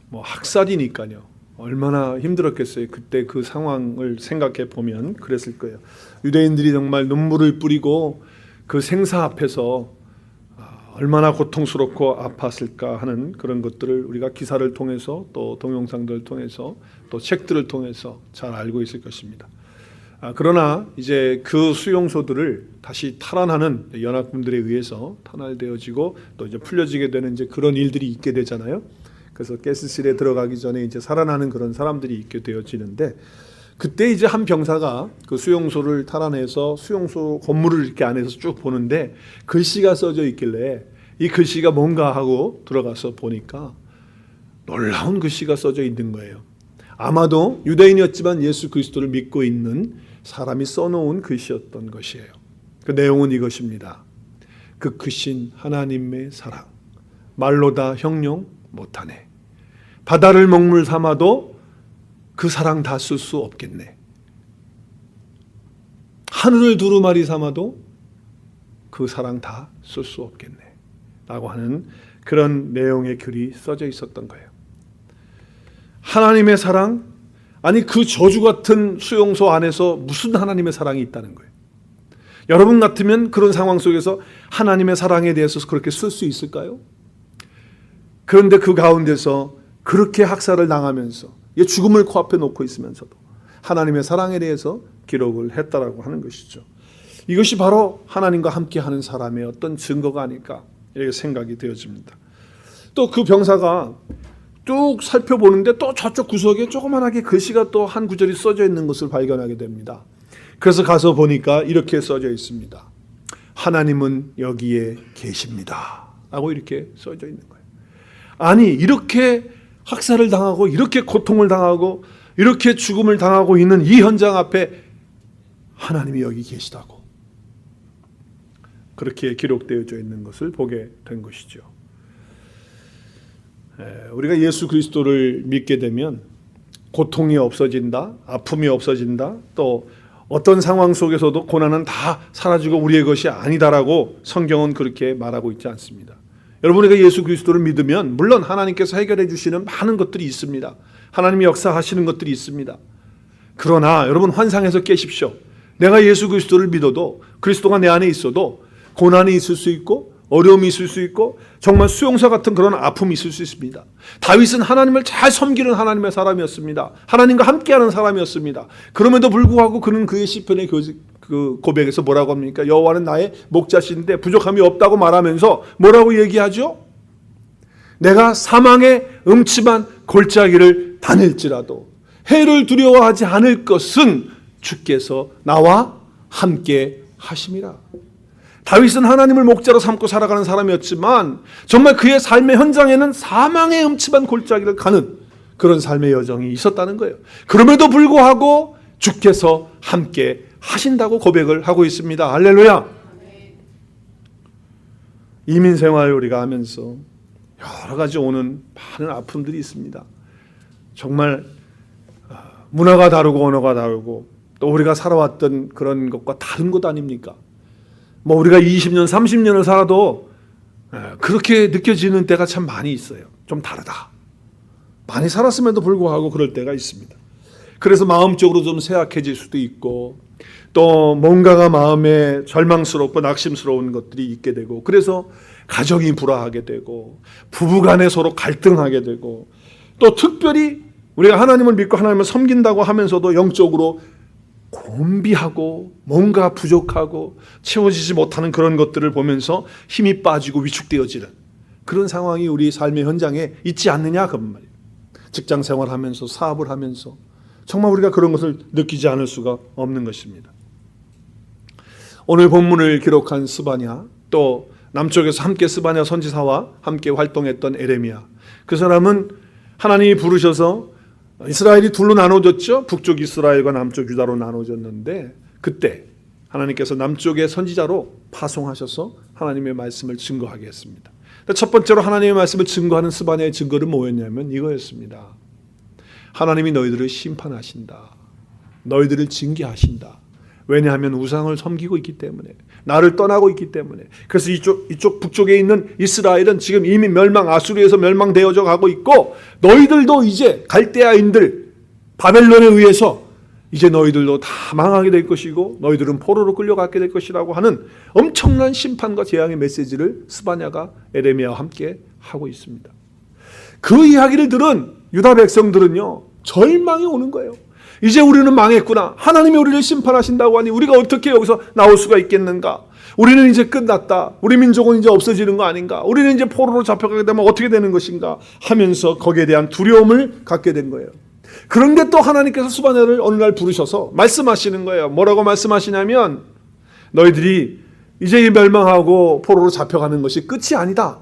뭐 학살이니까요. 얼마나 힘들었겠어요. 그때 그 상황을 생각해 보면 그랬을 거예요. 유대인들이 정말 눈물을 뿌리고 그 생사 앞에서 얼마나 고통스럽고 아팠을까 하는 그런 것들을 우리가 기사를 통해서 또 동영상들을 통해서 또 책들을 통해서 잘 알고 있을 것입니다. 그러나 이제 그 수용소들을 다시 탈환하는 연합군들에 의해서 탄압되어지고 또 이제 풀려지게 되는 이제 그런 일들이 있게 되잖아요. 그래서 가스실에 들어가기 전에 이제 살아나는 그런 사람들이 있게 되어지는데, 그때 이제 한 병사가 그 수용소를 탈환해서 수용소 건물을 이렇게 안에서 쭉 보는데 글씨가 써져 있길래 이 글씨가 뭔가 하고 들어가서 보니까 놀라운 글씨가 써져 있는 거예요. 아마도 유대인이었지만 예수 그리스도를 믿고 있는 사람이 써놓은 글씨였던 것이에요. 그 내용은 이것입니다. 그 크신 하나님의 사랑, 말로 다 형용 못하네. 바다를 먹물 삼아도 그 사랑 다 쓸 수 없겠네. 하늘을 두루마리 삼아도 그 사랑 다 쓸 수 없겠네. 라고 하는 그런 내용의 글이 써져 있었던 거예요. 하나님의 사랑, 아니 그 저주 같은 수용소 안에서 무슨 하나님의 사랑이 있다는 거예요. 여러분 같으면 그런 상황 속에서 하나님의 사랑에 대해서 그렇게 쓸 수 있을까요? 그런데 그 가운데서 그렇게 학살을 당하면서 죽음을 코앞에 놓고 있으면서도 하나님의 사랑에 대해서 기록을 했다라고 하는 것이죠. 이것이 바로 하나님과 함께하는 사람의 어떤 증거가 아닐까 이렇게 생각이 되어집니다. 또 그 병사가 쭉 살펴보는데 또 저쪽 구석에 조그만하게 글씨가 또 한 구절이 써져 있는 것을 발견하게 됩니다. 그래서 가서 보니까 이렇게 써져 있습니다. 하나님은 여기에 계십니다. 라고 이렇게 써져 있는 거예요. 아니 이렇게 학살을 당하고 이렇게 고통을 당하고 이렇게 죽음을 당하고 있는 이 현장 앞에 하나님이 여기 계시다고 그렇게 기록되어져 있는 것을 보게 된 것이죠. 우리가 예수 그리스도를 믿게 되면 고통이 없어진다, 아픔이 없어진다, 또 어떤 상황 속에서도 고난은 다 사라지고 우리의 것이 아니다라고 성경은 그렇게 말하고 있지 않습니다. 여러분이 예수 그리스도를 믿으면 물론 하나님께서 해결해 주시는 많은 것들이 있습니다. 하나님이 역사하시는 것들이 있습니다. 그러나 여러분 환상에서 깨십시오. 내가 예수 그리스도를 믿어도, 그리스도가 내 안에 있어도 고난이 있을 수 있고 어려움이 있을 수 있고 정말 수용소 같은 그런 아픔이 있을 수 있습니다. 다윗은 하나님을 잘 섬기는 하나님의 사람이었습니다. 하나님과 함께하는 사람이었습니다. 그럼에도 불구하고 그는 그의 시편의 그 고백에서 뭐라고 합니까? 여호와는 나의 목자신데 부족함이 없다고 말하면서 뭐라고 얘기하죠? 내가 사망의 음침한 골짜기를 다닐지라도 해를 두려워하지 않을 것은 주께서 나와 함께 하심이라. 다윗은 하나님을 목자로 삼고 살아가는 사람이었지만 정말 그의 삶의 현장에는 사망의 음침한 골짜기를 가는 그런 삶의 여정이 있었다는 거예요. 그럼에도 불구하고 주께서 함께 하신다고 고백을 하고 있습니다. 할렐루야. 이민 생활 우리가 하면서 여러 가지 오는 많은 아픔들이 있습니다. 정말 문화가 다르고 언어가 다르고 또 우리가 살아왔던 그런 것과 다른 것 아닙니까? 뭐 우리가 20년, 30년을 살아도 그렇게 느껴지는 때가 참 많이 있어요. 좀 다르다. 많이 살았음에도 불구하고 그럴 때가 있습니다. 그래서 마음적으로 좀 쇠약해질 수도 있고 또 뭔가가 마음에 절망스럽고 낙심스러운 것들이 있게 되고 그래서 가정이 불화하게 되고 부부간에 서로 갈등하게 되고 또 특별히 우리가 하나님을 믿고 하나님을 섬긴다고 하면서도 영적으로 곤비하고 뭔가 부족하고 채워지지 못하는 그런 것들을 보면서 힘이 빠지고 위축되어지는 그런 상황이 우리 삶의 현장에 있지 않느냐 그 말이에요. 직장 생활하면서 사업을 하면서 정말 우리가 그런 것을 느끼지 않을 수가 없는 것입니다. 오늘 본문을 기록한 스바냐 또 남쪽에서 함께 스바냐 선지사와 함께 활동했던 에레미야 그 사람은 하나님이 부르셔서 이스라엘이 둘로 나눠졌죠. 북쪽 이스라엘과 남쪽 유다로 나눠졌는데 그때 하나님께서 남쪽의 선지자로 파송하셔서 하나님의 말씀을 증거하게 했습니다. 첫 번째로 하나님의 말씀을 증거하는 스바냐의 증거는 뭐였냐면 이거였습니다. 하나님이 너희들을 심판하신다. 너희들을 징계하신다. 왜냐하면 우상을 섬기고 있기 때문에, 나를 떠나고 있기 때문에. 그래서 이쪽 북쪽에 있는 이스라엘은 지금 이미 아수르에서 멸망되어져 가고 있고, 너희들도 이제 갈대아인들 바벨론에 의해서 이제 너희들도 다 망하게 될 것이고 너희들은 포로로 끌려가게 될 것이라고 하는 엄청난 심판과 재앙의 메시지를 스바냐가 에레미야와 함께 하고 있습니다. 그 이야기를 들은 유다 백성들은요, 절망이 오는 거예요. 이제 우리는 망했구나. 하나님이 우리를 심판하신다고 하니 우리가 어떻게 여기서 나올 수가 있겠는가? 우리는 이제 끝났다. 우리 민족은 이제 없어지는 거 아닌가? 우리는 이제 포로로 잡혀가게 되면 어떻게 되는 것인가? 하면서 거기에 대한 두려움을 갖게 된 거예요. 그런데 또 하나님께서 스바냐를 어느 날 부르셔서 말씀하시는 거예요. 뭐라고 말씀하시냐면, 너희들이 이제 멸망하고 포로로 잡혀가는 것이 끝이 아니다.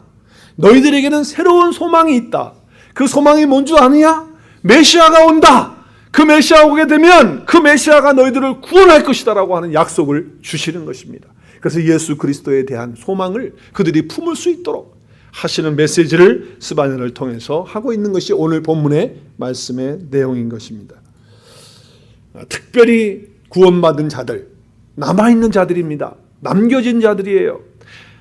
너희들에게는 새로운 소망이 있다. 그 소망이 뭔 줄 아느냐? 메시아가 온다. 그 메시아가 오게 되면 그 메시아가 너희들을 구원할 것이다 라고 하는 약속을 주시는 것입니다. 그래서 예수 그리스도에 대한 소망을 그들이 품을 수 있도록 하시는 메시지를 스바냐를 통해서 하고 있는 것이 오늘 본문의 말씀의 내용인 것입니다. 특별히 구원받은 자들, 남아있는 자들입니다. 남겨진 자들이에요.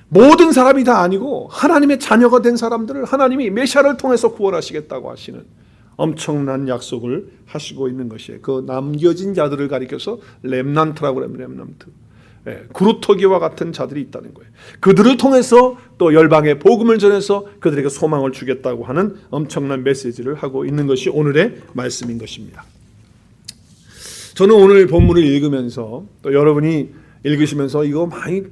모든 사람이 다 아니고 하나님의 자녀가 된 사람들을 하나님이 메시아를 통해서 구원하시겠다고 하시는 엄청난 약속을 하시고 있는 것이에요. 그 남겨진 자들을 가리켜서 렘넌트라고 합니다. 렘넌트. 구루터기와 같은 자들이 있다는 거예요. 그들을 통해서 또 열방의 복음을 전해서 그들에게 소망을 주겠다고 하는 엄청난 메시지를 하고 있는 것이 오늘의 말씀인 것입니다. 저는 오늘 본문을 읽으면서 또 여러분이 읽으시면서 이거 많이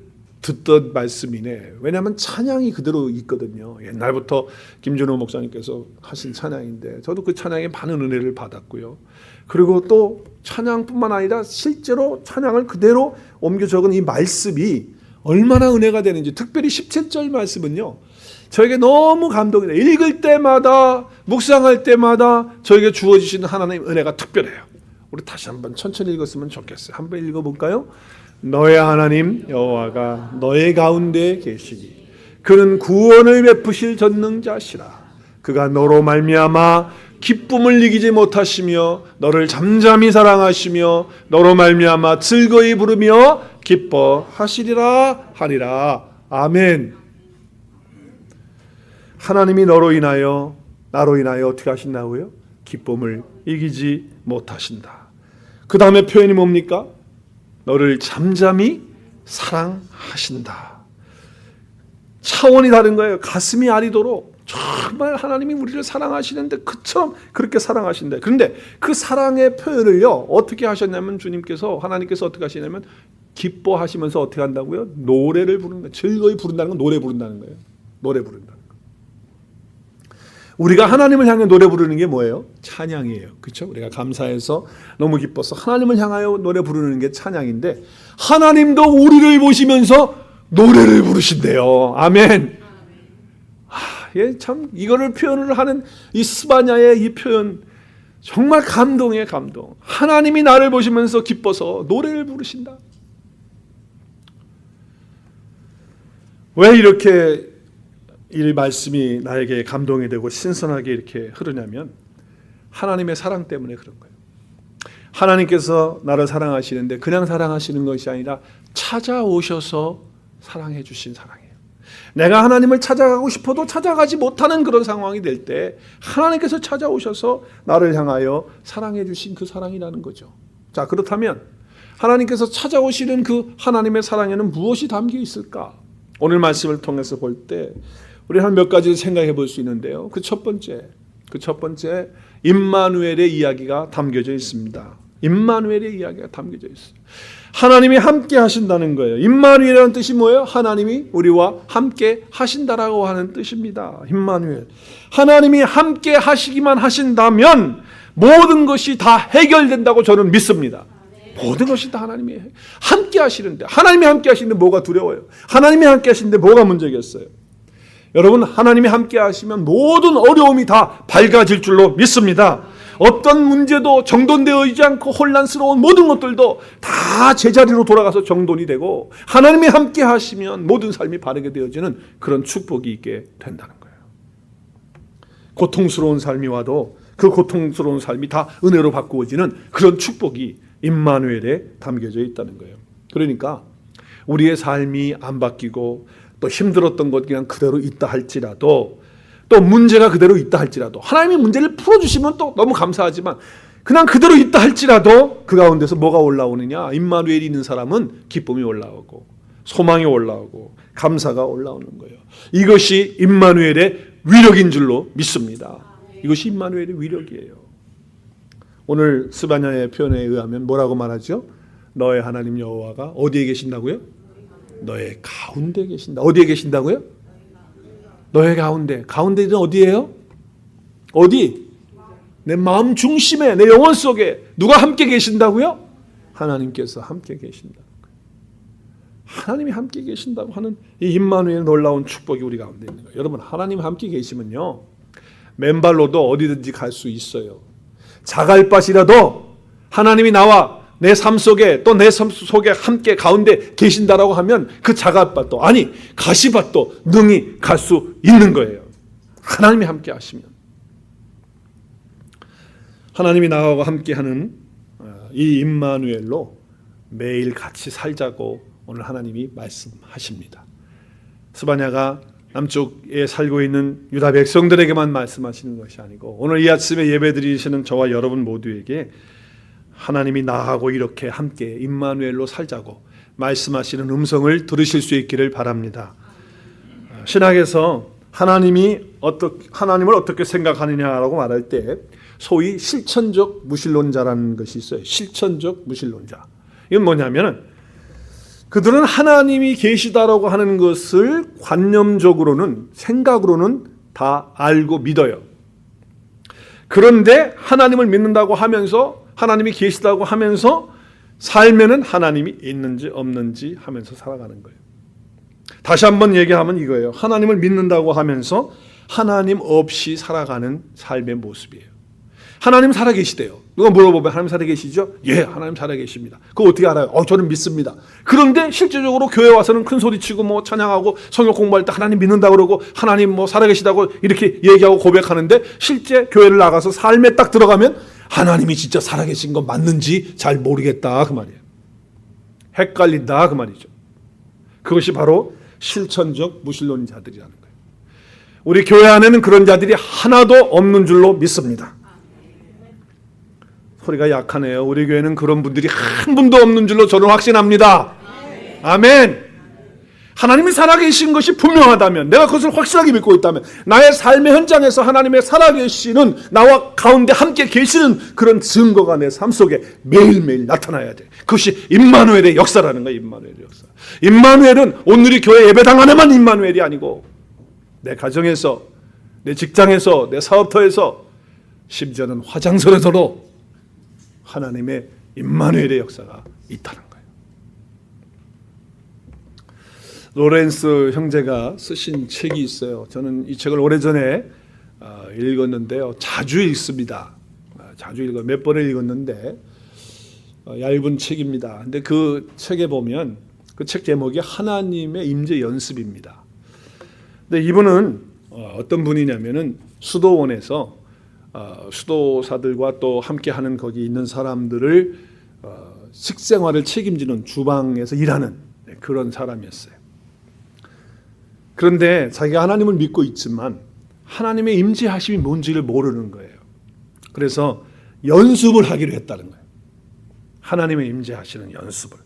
듣던 말씀이네. 왜냐하면 찬양이 그대로 있거든요. 옛날부터 김준호 목사님께서 하신 찬양인데 저도 그 찬양에 많은 은혜를 받았고요. 그리고 또 찬양뿐만 아니라 실제로 찬양을 그대로 옮겨 적은 이 말씀이 얼마나 은혜가 되는지, 특별히 17절 말씀은요, 저에게 너무 감동이 돼요. 읽을 때마다, 묵상할 때마다 저에게 주어지시는 하나님의 은혜가 특별해요. 우리 다시 한번 천천히 읽었으면 좋겠어요. 한번 읽어볼까요? 너의 하나님 여호와가 너의 가운데 계시니 그는 구원을 베푸실 전능자시라. 그가 너로 말미암아 기쁨을 이기지 못하시며 너를 잠잠히 사랑하시며 너로 말미암아 즐거이 부르며 기뻐하시리라 하리라. 아멘. 하나님이 너로 인하여 나로 인하여 어떻게 하신다고요? 기쁨을 이기지 못하신다. 그 다음에 표현이 뭡니까? 너를 잠잠히 사랑하신다. 차원이 다른 거예요. 가슴이 아리도록 정말 하나님이 우리를 사랑하시는데 그처럼 그렇게 사랑하신다. 그런데 그 사랑의 표현을요, 어떻게 하셨냐면 하나님께서 어떻게 하시냐면 기뻐하시면서 어떻게 한다고요? 노래를 부르는 거예요. 즐거이 부른다는 건 노래 부른다는 거예요. 노래 부른다는 거예요. 우리가 하나님을 향해 노래 부르는 게 뭐예요? 찬양이에요. 그렇죠? 우리가 감사해서 너무 기뻐서 하나님을 향하여 노래 부르는 게 찬양인데, 하나님도 우리를 보시면서 노래를 부르신대요. 아멘. 참 이거를 표현을 하는 이 스바냐의 이 표현 정말 감동이에요. 감동. 하나님이 나를 보시면서 기뻐서 노래를 부르신다. 왜 이렇게 이 말씀이 나에게 감동이 되고 신선하게 이렇게 흐르냐면 하나님의 사랑 때문에 그런 거예요. 하나님께서 나를 사랑하시는데 그냥 사랑하시는 것이 아니라 찾아오셔서 사랑해 주신 사랑이에요. 내가 하나님을 찾아가고 싶어도 찾아가지 못하는 그런 상황이 될 때 하나님께서 찾아오셔서 나를 향하여 사랑해 주신 그 사랑이라는 거죠. 자, 그렇다면 하나님께서 찾아오시는 그 하나님의 사랑에는 무엇이 담겨 있을까? 오늘 말씀을 통해서 볼 때 우리 한 몇 가지를 생각해 볼 수 있는데요. 그 첫 번째 임마누엘의 이야기가 담겨져 있습니다. 임마누엘의 이야기가 담겨져 있어요. 하나님이 함께 하신다는 거예요. 임마누엘이라는 뜻이 뭐예요? 하나님이 우리와 함께 하신다라고 하는 뜻입니다. 임마누엘. 하나님이 함께 하시기만 하신다면 모든 것이 다 해결된다고 저는 믿습니다. 모든 것이 다 하나님이 함께 하시는데, 하나님이 함께 하시는데 뭐가 두려워요? 하나님이 함께 하시는데 뭐가 문제겠어요? 여러분, 하나님이 함께 하시면 모든 어려움이 다 밝아질 줄로 믿습니다. 어떤 문제도 정돈되어 있지 않고 혼란스러운 모든 것들도 다 제자리로 돌아가서 정돈이 되고, 하나님이 함께 하시면 모든 삶이 바르게 되어지는 그런 축복이 있게 된다는 거예요. 고통스러운 삶이 와도 그 고통스러운 삶이 다 은혜로 바꾸어지는 그런 축복이 임마누엘에 담겨져 있다는 거예요. 그러니까 우리의 삶이 안 바뀌고 또 힘들었던 것 그냥 그대로 있다 할지라도, 또 문제가 그대로 있다 할지라도, 하나님이 문제를 풀어주시면 또 너무 감사하지만 그냥 그대로 있다 할지라도 그 가운데서 뭐가 올라오느냐? 임마누엘이 있는 사람은 기쁨이 올라오고 소망이 올라오고 감사가 올라오는 거예요. 이것이 임마누엘의 위력인 줄로 믿습니다. 이것이 임마누엘의 위력이에요. 오늘 스바냐의 표현에 의하면 뭐라고 말하죠? 너의 하나님 여호와가 어디에 계신다고요? 너의 가운데 계신다. 어디에 계신다고요? 너의 가운데. 가운데는 어디예요? 어디? 내 마음 중심에, 내 영혼 속에 누가 함께 계신다고요? 하나님께서 함께 계신다. 하나님이 함께 계신다고 하는 이 임마누엘의 놀라운 축복이 우리 가운데 있는 거예요. 여러분, 하나님 함께 계시면요, 맨발로도 어디든지 갈 수 있어요. 자갈밭이라도 하나님이 나와 내 삶 속에, 또 내 삶 속에 함께 가운데 계신다라고 하면 그 자갈밭도, 아니 가시밭도 능히 갈 수 있는 거예요. 하나님이 함께 하시면. 하나님이 나와 함께하는 이 임마누엘로 매일 같이 살자고 오늘 하나님이 말씀하십니다. 스바냐가 남쪽에 살고 있는 유다 백성들에게만 말씀하시는 것이 아니고 오늘 이 아침에 예배드리시는 저와 여러분 모두에게 하나님이 나하고 이렇게 함께 임마누엘로 살자고 말씀하시는 음성을 들으실 수 있기를 바랍니다. 신학에서 하나님을 어떻게 생각하느냐라고 말할 때 소위 실천적 무신론자라는 것이 있어요. 실천적 무신론자. 이건 뭐냐면 그들은 하나님이 계시다라고 하는 것을 관념적으로는, 생각으로는 다 알고 믿어요. 그런데 하나님을 믿는다고 하면서, 하나님이 계시다고 하면서 삶에는 하나님이 있는지 없는지 하면서 살아가는 거예요. 다시 한번 얘기하면 이거예요. 하나님을 믿는다고 하면서 하나님 없이 살아가는 삶의 모습이에요. 하나님 살아계시대요. 누가 물어보면 하나님 살아계시죠? 예, 하나님 살아계십니다. 그거 어떻게 알아요? 저는 믿습니다. 그런데 실제적으로 교회 와서는 큰 소리치고 뭐 찬양하고 성경 공부할 때 하나님 믿는다고 그러고 하나님 뭐 살아계시다고 이렇게 얘기하고 고백하는데 실제 교회를 나가서 삶에 딱 들어가면 하나님이 진짜 살아계신 건 맞는지 잘 모르겠다 그 말이에요. 헷갈린다 그 말이죠. 그것이 바로 실천적 무신론자들이라는 거예요. 우리 교회 안에는 그런 자들이 하나도 없는 줄로 믿습니다. 소리가 약하네요. 우리 교회는 그런 분들이 한 분도 없는 줄로 저는 확신합니다. 아멘. 하나님이 살아계신 것이 분명하다면, 내가 그것을 확실하게 믿고 있다면, 나의 삶의 현장에서 하나님의 살아계시는, 나와 가운데 함께 계시는 그런 증거가 내 삶 속에 매일매일 나타나야 돼. 그것이 임마누엘의 역사라는 거예요. 임마누엘의 역사. 임마누엘은 오늘이 교회 예배당 안에만 임마누엘이 아니고 내 가정에서, 내 직장에서, 내 사업터에서, 심지어는 화장실에서도 하나님의 임마누엘의 역사가 있다는 거예요. 로렌스 형제가 쓰신 책이 있어요. 저는 이 책을 오래전에 읽었는데요. 자주 읽습니다. 자주 읽어 몇 번을 읽었는데 얇은 책입니다. 근데 그 책에 보면 그 책 제목이 하나님의 임재 연습입니다. 근데 이분은 어떤 분이냐면은 수도원에서 수도사들과 또 함께하는 거기 있는 사람들을 식생활을 책임지는 주방에서 일하는 그런 사람이었어요. 그런데 자기가 하나님을 믿고 있지만 하나님의 임재하심이 뭔지를 모르는 거예요. 그래서 연습을 하기로 했다는 거예요. 하나님의 임재하시는 연습을.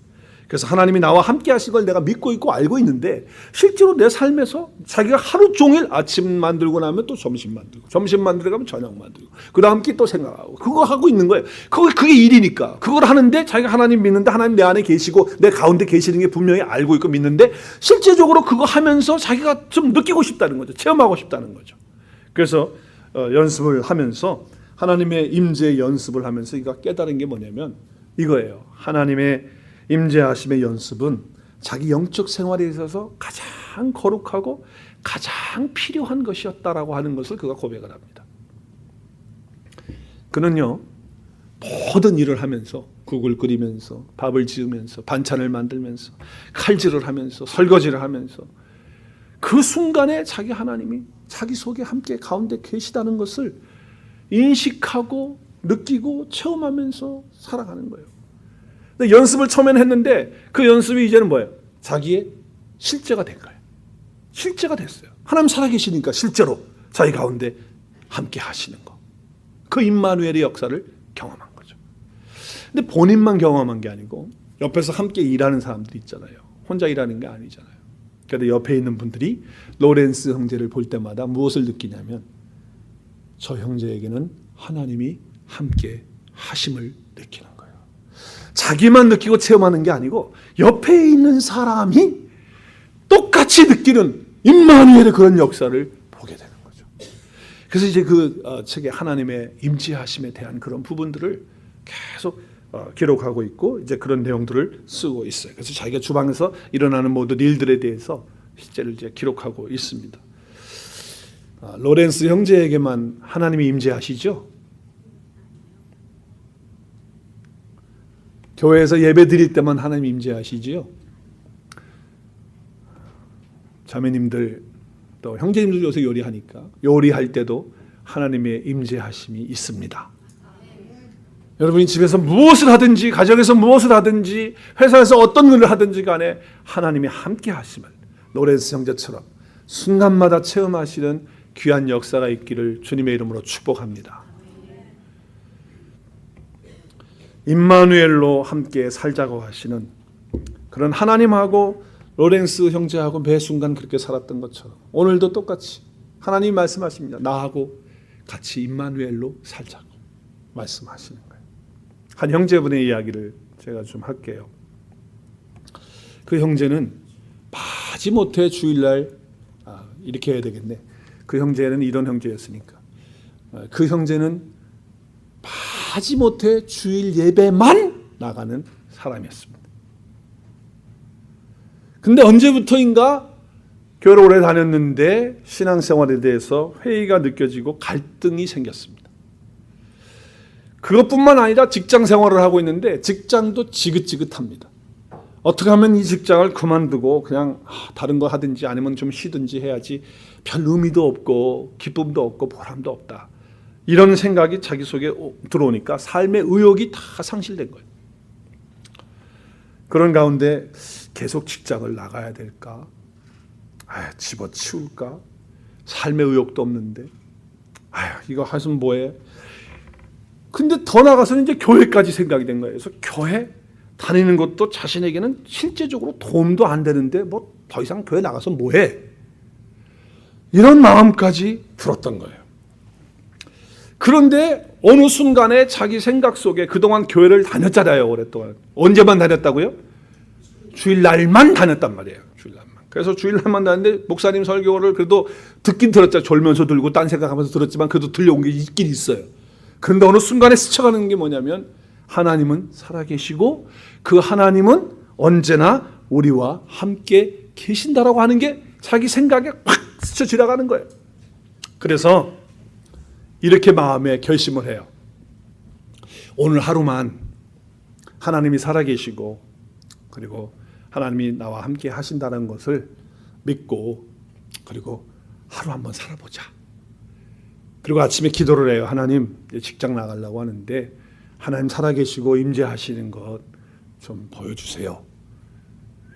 그래서 하나님이 나와 함께 하신 걸 내가 믿고 있고 알고 있는데 실제로 내 삶에서 자기가 하루 종일 아침 만들고 나면 또 점심 만들고, 점심 만들고 가면 저녁 만들고, 그 다음 끼 또 생각하고, 그거 하고 있는 거예요. 그게 일이니까. 그걸 하는데 자기가 하나님 믿는데 하나님 내 안에 계시고 내 가운데 계시는 게 분명히 알고 있고 믿는데 실제적으로 그거 하면서 자기가 좀 느끼고 싶다는 거죠. 체험하고 싶다는 거죠. 그래서 연습을 하면서 하나님의 임재 연습을 하면서 이가 깨달은 게 뭐냐면 이거예요. 하나님의 임재하심의 연습은 자기 영적 생활에 있어서 가장 거룩하고 가장 필요한 것이었다라고 하는 것을 그가 고백을 합니다. 그는요, 모든 일을 하면서 국을 끓이면서 밥을 지으면서 반찬을 만들면서 칼질을 하면서 설거지를 하면서 그 순간에 자기 하나님이 자기 속에 함께 가운데 계시다는 것을 인식하고 느끼고 체험하면서 살아가는 거예요. 근데 연습을 처음에는 했는데 그 연습이 이제는 뭐예요? 자기의 실제가 된 거예요. 실제가 됐어요. 하나님 살아계시니까 실제로 자기 가운데 함께 하시는 거. 그 임마누엘의 역사를 경험한 거죠. 근데 본인만 경험한 게 아니고 옆에서 함께 일하는 사람들이 있잖아요. 혼자 일하는 게 아니잖아요. 그런데 옆에 있는 분들이 로렌스 형제를 볼 때마다 무엇을 느끼냐면 저 형제에게는 하나님이 함께 하심을 느끼는 거예요. 자기만 느끼고 체험하는 게 아니고 옆에 있는 사람이 똑같이 느끼는 임마누엘의 그런 역사를 보게 되는 거죠. 그래서 이제 그 책에 하나님의 임재하심에 대한 그런 부분들을 계속 기록하고 있고 이제 그런 내용들을 쓰고 있어요. 그래서 자기가 주방에서 일어나는 모든 일들에 대해서 실제로 이제 기록하고 있습니다. 로렌스 형제에게만 하나님이 임재하시죠. 교회에서 예배 드릴 때만 하나님 임재하시지요. 자매님들 또 형제님들 요새 요리하니까 요리할 때도 하나님의 임재하심이 있습니다. 여러분이 집에서 무엇을 하든지 가정에서 무엇을 하든지 회사에서 어떤 일을 하든지 간에 하나님이 함께 하심을 로렌스 형제처럼 순간마다 체험하시는 귀한 역사가 있기를 주님의 이름으로 축복합니다. 임마누엘로 함께 살자고 하시는 그런 하나님하고 로렌스 형제하고 매 순간 그렇게 살았던 것처럼 오늘도 똑같이 하나님이 말씀하십니다. 나하고 같이 임마누엘로 살자고 말씀하시는 거예요. 한 형제분의 이야기를 제가 좀 할게요. 그 형제는 마지못해 주일날 이렇게 해야 되겠네. 그 형제는 이런 형제였으니까 그 형제는 마지못해 주일 예배만 나가는 사람이었습니다. 근데 언제부터인가 교회를 오래 다녔는데 신앙생활에 대해서 회의가 느껴지고 갈등이 생겼습니다. 그것뿐만 아니라 직장 생활을 하고 있는데 직장도 지긋지긋합니다. 어떻게 하면 이 직장을 그만두고 그냥 다른 거 하든지 아니면 좀 쉬든지 해야지 별 의미도 없고 기쁨도 없고 보람도 없다. 이런 생각이 자기 속에 들어오니까 삶의 의욕이 다 상실된 거예요. 그런 가운데 계속 직장을 나가야 될까? 집어치울까? 삶의 의욕도 없는데 이거 하시면 뭐해? 근데 더 나가서는 이제 교회까지 생각이 된 거예요. 그래서 교회 다니는 것도 자신에게는 실제적으로 도움도 안 되는데 뭐 더 이상 교회 나가서 뭐해? 이런 마음까지 들었던 거예요. 그런데 어느 순간에 자기 생각 속에 그동안 교회를 다녔잖아요. 오랫동안. 언제만 다녔다고요? 주일날만 다녔단 말이에요. 주일날만. 그래서 주일날만 다녔는데 목사님 설교를 그래도 듣긴 들었죠. 졸면서 들고 딴 생각하면서 들었지만 그래도 들려온 게 있긴 있어요. 그런데 어느 순간에 스쳐가는 게 뭐냐면 하나님은 살아계시고 그 하나님은 언제나 우리와 함께 계신다라고 하는 게 자기 생각에 확 스쳐 지나가는 거예요. 그래서 이렇게 마음에 결심을 해요. 오늘 하루만 하나님이 살아계시고 그리고 하나님이 나와 함께 하신다는 것을 믿고 그리고 하루 한번 살아보자. 그리고 아침에 기도를 해요. 하나님 직장 나가려고 하는데 하나님 살아계시고 임재하시는 것 좀 보여주세요.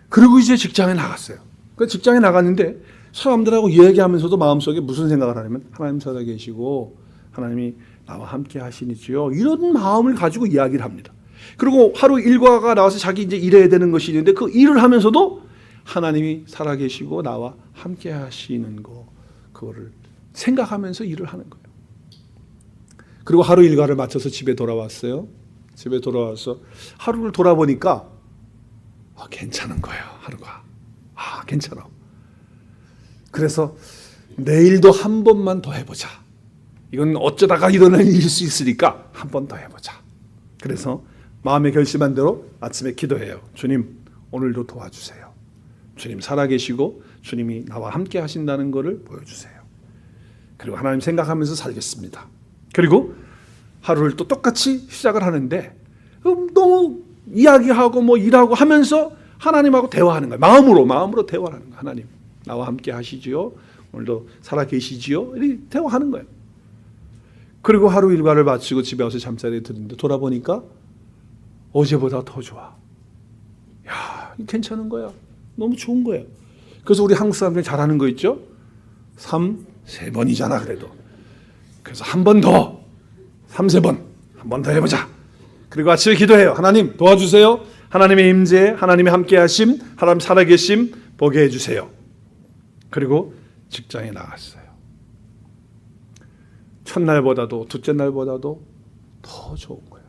그리고 이제 직장에 나갔어요. 그 직장에 나갔는데 사람들하고 이야기하면서도 마음속에 무슨 생각을 하냐면 하나님 살아계시고 하나님이 나와 함께 하시니지요. 이런 마음을 가지고 이야기를 합니다. 그리고 하루 일과가 나와서 자기 이제 일해야 되는 것이 있는데 그 일을 하면서도 하나님이 살아계시고 나와 함께 하시는 거 그거를 생각하면서 일을 하는 거예요. 그리고 하루 일과를 마쳐서 집에 돌아왔어요. 집에 돌아와서 하루를 돌아보니까 괜찮은 거예요. 하루가. 괜찮아. 그래서 내일도 한 번만 더 해보자. 이건 어쩌다가 일어날 일일 수 있으니까 한 번 더 해보자. 그래서 마음에 결심한 대로 아침에 기도해요. 주님 오늘도 도와주세요. 주님 살아계시고 주님이 나와 함께 하신다는 것을 보여주세요. 그리고 하나님 생각하면서 살겠습니다. 그리고 하루를 또 똑같이 시작을 하는데 너무 이야기하고 뭐 일하고 하면서 하나님하고 대화하는 거예요. 마음으로 대화를 하는 거예요. 하나님 나와 함께 하시지요. 오늘도 살아계시지요. 이렇게 대화하는 거예요. 그리고 하루 일과를 마치고 집에 와서 잠자리에 드는데 돌아보니까 어제보다 더 좋아. 야, 괜찮은 거야. 너무 좋은 거야. 그래서 우리 한국 사람들이 잘하는 거 있죠? 3-4번이잖아 그래도. 그래서 한 번 더, 3-4번, 한 번 더 해보자. 그리고 아침에 기도해요. 하나님 도와주세요. 하나님의 임재, 하나님의 함께하심, 하나님 살아계심 보게 해주세요. 그리고 직장에 나갔어요. 첫날보다도 둘째 날보다도 더 좋은 거예요.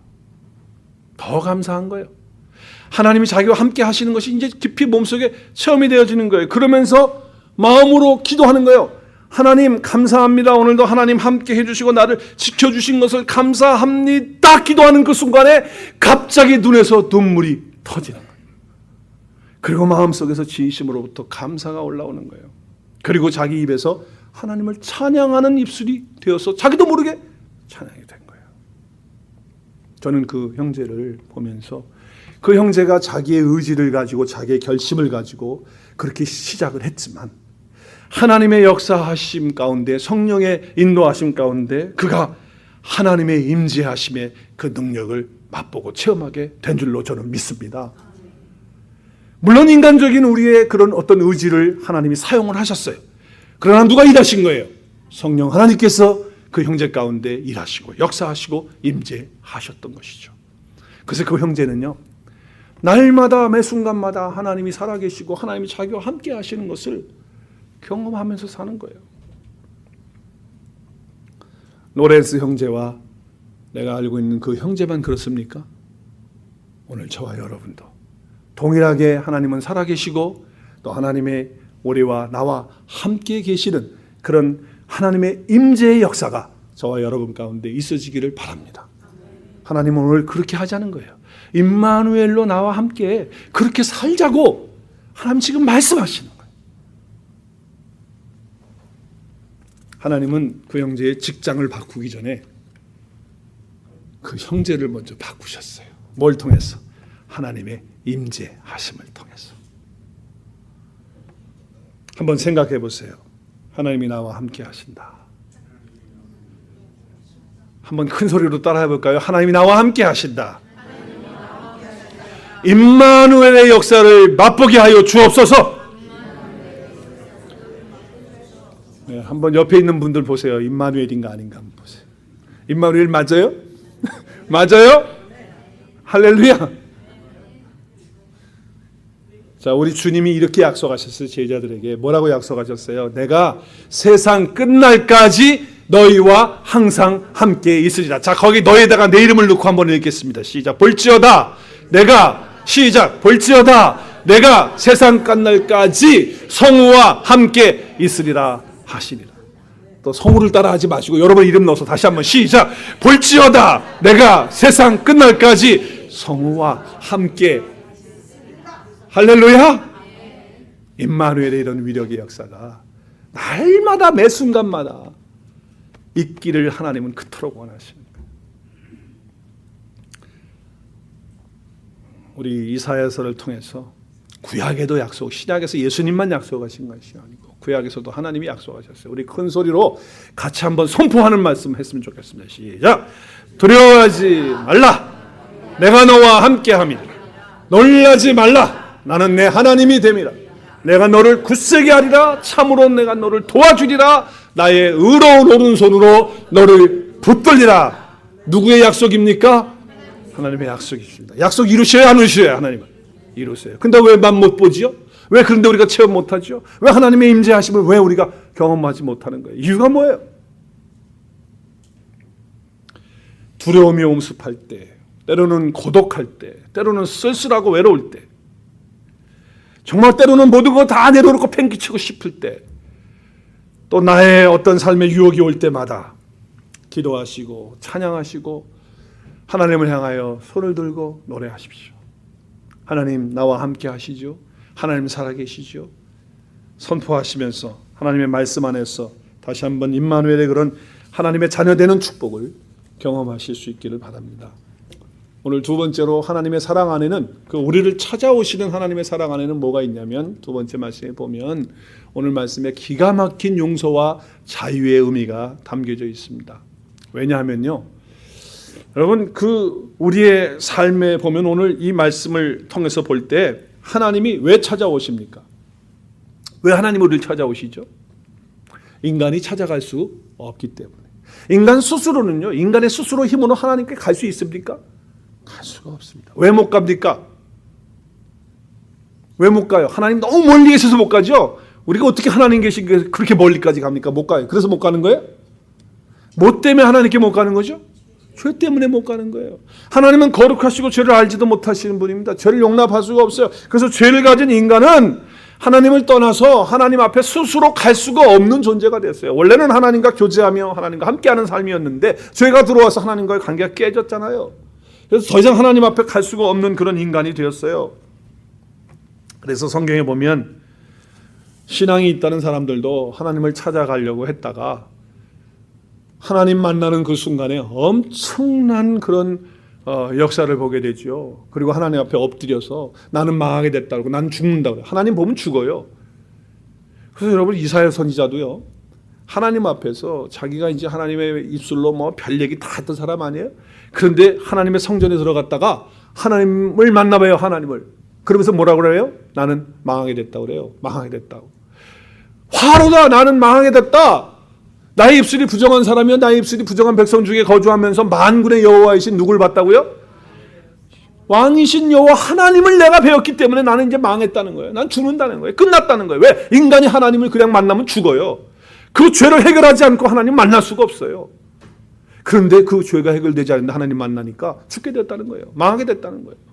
더 감사한 거예요. 하나님이 자기와 함께 하시는 것이 이제 깊이 몸속에 체험이 되어지는 거예요. 그러면서 마음으로 기도하는 거예요. 하나님 감사합니다. 오늘도 하나님 함께 해주시고 나를 지켜주신 것을 감사합니다. 기도하는 그 순간에 갑자기 눈에서 눈물이 터지는 거예요. 그리고 마음속에서 진심으로부터 감사가 올라오는 거예요. 그리고 자기 입에서 하나님을 찬양하는 입술이 되어서 자기도 모르게 찬양이 된 거예요. 저는 그 형제를 보면서 그 형제가 자기의 의지를 가지고 자기의 결심을 가지고 그렇게 시작을 했지만 하나님의 역사하심 가운데 성령의 인도하심 가운데 그가 하나님의 임재하심의 그 능력을 맛보고 체험하게 된 줄로 저는 믿습니다. 물론 인간적인 우리의 그런 어떤 의지를 하나님이 사용을 하셨어요. 그러나 누가 일하신 거예요? 성령 하나님께서 그 형제 가운데 일하시고 역사하시고 임재하셨던 것이죠. 그래서 그 형제는요, 날마다 매 순간마다 하나님이 살아계시고 하나님이 자기와 함께 하시는 것을 경험하면서 사는 거예요. 로렌스 형제와 내가 알고 있는 그 형제만 그렇습니까? 오늘 저와 여러분도 동일하게 하나님은 살아계시고 또 하나님의 우리와 나와 함께 계시는 그런 하나님의 임재의 역사가 저와 여러분 가운데 있어지기를 바랍니다. 하나님은 오늘 그렇게 하자는 거예요. 임마누엘로 나와 함께 그렇게 살자고 하나님 지금 말씀하시는 거예요. 하나님은 그 형제의 직장을 바꾸기 전에 그 형제를 먼저 바꾸셨어요. 뭘 통해서? 하나님의 임재하심을 통해서. 한번 생각해 보세요. 하나님이 나와 함께 하신다. 한번 큰 소리로 따라해 볼까요? 하나님이 나와 함께 하신다. 임마누엘의 역사를 맛보게 하여 주옵소서. 네, 한번 옆에 있는 분들 보세요. 임마누엘인가 아닌가 한번 보세요. 임마누엘 맞아요? 맞아요? 할렐루야. 자, 우리 주님이 이렇게 약속하셨어요. 제자들에게 뭐라고 약속하셨어요? 내가 세상 끝날까지 너희와 항상 함께 있으리라. 자, 거기 너희에다가 내 이름을 넣고 한번 읽겠습니다. 시작. 볼지어다 내가 시작. 볼지어다 내가 세상 끝날까지 성우와 함께 있으리라 하시니라. 또 성우를 따라하지 마시고 여러분 이름 넣어서 다시 한번 시작. 볼지어다 내가 세상 끝날까지 성우와 함께. 할렐루야. 임마누엘의 이런 위력의 역사가 날마다 매 순간마다 있기를 하나님은 그토록 원하시는 거예요. 우리 이사야서를 통해서 구약에도 약속, 신약에서 예수님만 약속하신 것이 아니고 구약에서도 하나님이 약속하셨어요. 우리 큰 소리로 같이 한번 선포하는 말씀 했으면 좋겠습니다. 시작. 두려워하지 말라. 내가 너와 함께함이라. 놀라지 말라. 나는 내 하나님이 됨이라. 내가 너를 굳세게 하리라. 참으로 내가 너를 도와주리라. 나의 의로운 오른손으로 너를 붙들리라. 누구의 약속입니까? 하나님의 약속이십니다. 약속 이루셔야 안 이루셔야? 하나님은 이루세요. 근데 왜 만 못 보지요? 왜 그런데 우리가 체험 못하죠? 왜 하나님의 임재하심을 왜 우리가 경험하지 못하는 거예요? 이유가 뭐예요? 두려움이 엄습할 때, 때로는 고독할 때, 때로는 쓸쓸하고 외로울 때, 정말 때로는 모든 거 다 내려놓고 팽개치고 싶을 때, 또 나의 어떤 삶의 유혹이 올 때마다 기도하시고 찬양하시고 하나님을 향하여 손을 들고 노래하십시오. 하나님 나와 함께 하시죠. 하나님 살아계시죠. 선포하시면서 하나님의 말씀 안에서 다시 한번 임마누엘의 그런 하나님의 자녀되는 축복을 경험하실 수 있기를 바랍니다. 오늘 두 번째로 하나님의 사랑 안에는 그 우리를 찾아오시는 하나님의 사랑 안에는 뭐가 있냐면 두 번째 말씀에 보면 오늘 말씀에 기가 막힌 용서와 자유의 의미가 담겨져 있습니다. 왜냐하면요, 여러분, 그 우리의 삶에 보면 오늘 이 말씀을 통해서 볼 때 하나님이 왜 찾아오십니까? 왜 하나님 우리를 찾아오시죠? 인간이 찾아갈 수 없기 때문에. 인간 스스로는요, 인간의 스스로 힘으로 하나님께 갈 수 있습니까? 갈 수가 없습니다. 왜 못 갑니까? 왜 못 가요? 하나님 너무 멀리 계셔서 못 가죠? 우리가 어떻게 하나님 계신 게 그렇게 멀리까지 갑니까? 못 가요. 그래서 못 가는 거예요? 뭐 때문에 하나님께 못 가는 거죠? 죄 때문에 못 가는 거예요. 하나님은 거룩하시고 죄를 알지도 못하시는 분입니다. 죄를 용납할 수가 없어요. 그래서 죄를 가진 인간은 하나님을 떠나서 하나님 앞에 스스로 갈 수가 없는 존재가 됐어요. 원래는 하나님과 교제하며 하나님과 함께하는 삶이었는데 죄가 들어와서 하나님과의 관계가 깨졌잖아요. 그래서 더 이상 하나님 앞에 갈 수가 없는 그런 인간이 되었어요. 그래서 성경에 보면 신앙이 있다는 사람들도 하나님을 찾아가려고 했다가 하나님 만나는 그 순간에 엄청난 그런 역사를 보게 되죠. 그리고 하나님 앞에 엎드려서 나는 망하게 됐다고, 나는 죽는다고. 하나님 보면 죽어요. 그래서 여러분, 이사야 선지자도요, 하나님 앞에서 자기가 이제 하나님의 입술로 뭐 별 얘기 다 했던 사람 아니에요? 그런데 하나님의 성전에 들어갔다가 하나님을 만나봐요. 하나님을. 그러면서 뭐라고 그래요? 나는 망하게 됐다고 그래요. 망하게 됐다고. 화로다. 나는 망하게 됐다. 나의 입술이 부정한 사람이요, 나의 입술이 부정한 백성 중에 거주하면서 만군의 여호와이신 누굴 봤다고요? 왕이신 여호와 하나님을 내가 배웠기 때문에 나는 이제 망했다는 거예요. 난 죽는다는 거예요. 끝났다는 거예요. 왜? 인간이 하나님을 그냥 만나면 죽어요. 그 죄를 해결하지 않고 하나님 만날 수가 없어요. 그런데 그 죄가 해결되지 않는데 하나님 만나니까 죽게 됐다는 거예요. 망하게 됐다는 거예요.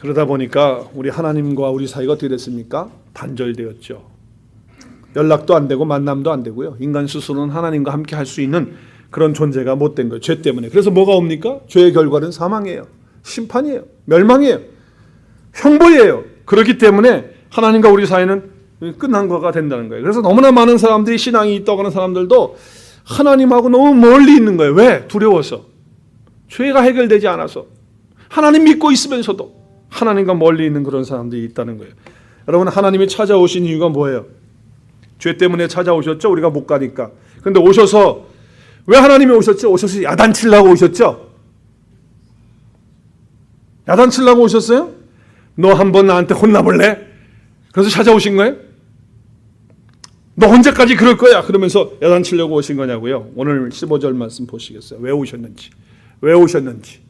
그러다 보니까 우리 하나님과 우리 사이가 어떻게 됐습니까? 단절되었죠. 연락도 안 되고 만남도 안 되고요. 인간 스스로는 하나님과 함께 할 수 있는 그런 존재가 못 된 거예요. 죄 때문에. 그래서 뭐가 옵니까? 죄의 결과는 사망이에요. 심판이에요. 멸망이에요. 형벌이에요. 그렇기 때문에 하나님과 우리 사이는 끝난 거가 된다는 거예요. 그래서 너무나 많은 사람들이 신앙이 있다고 하는 사람들도 하나님하고 너무 멀리 있는 거예요. 왜? 두려워서. 죄가 해결되지 않아서. 하나님 믿고 있으면서도 하나님과 멀리 있는 그런 사람들이 있다는 거예요. 여러분, 하나님이 찾아오신 이유가 뭐예요? 죄 때문에 찾아오셨죠? 우리가 못 가니까. 그런데 오셔서, 왜 하나님이 오셨죠? 오셔서 야단치려고 오셨죠? 야단치려고 오셨어요? 너 한번 나한테 혼나볼래? 그래서 찾아오신 거예요? 너 언제까지 그럴 거야? 그러면서 야단치려고 오신 거냐고요? 오늘 15절 말씀 보시겠어요? 왜 오셨는지. 왜 오셨는지.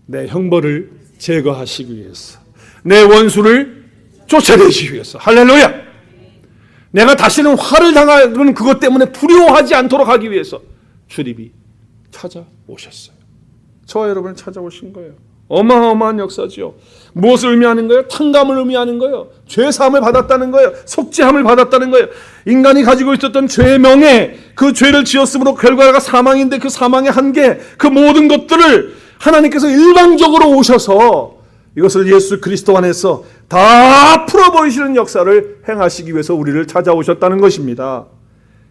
내 형벌을 제거하시기 위해서, 내 원수를 쫓아내시기 위해서. 할렐루야! 내가 다시는 화를 당하는 그것 때문에 두려워하지 않도록 하기 위해서 주님이 찾아오셨어요. 저와 여러분을 찾아오신 거예요. 어마어마한 역사지요. 무엇을 의미하는 거예요? 탕감을 의미하는 거예요. 죄사함을 받았다는 거예요. 속죄함을 받았다는 거예요. 인간이 가지고 있었던 죄의 명예, 그 죄를 지었으므로 결과가 사망인데 그 사망의 한계, 그 모든 것들을 하나님께서 일방적으로 오셔서 이것을 예수 그리스도 안에서 다 풀어버리시는 역사를 행하시기 위해서 우리를 찾아오셨다는 것입니다.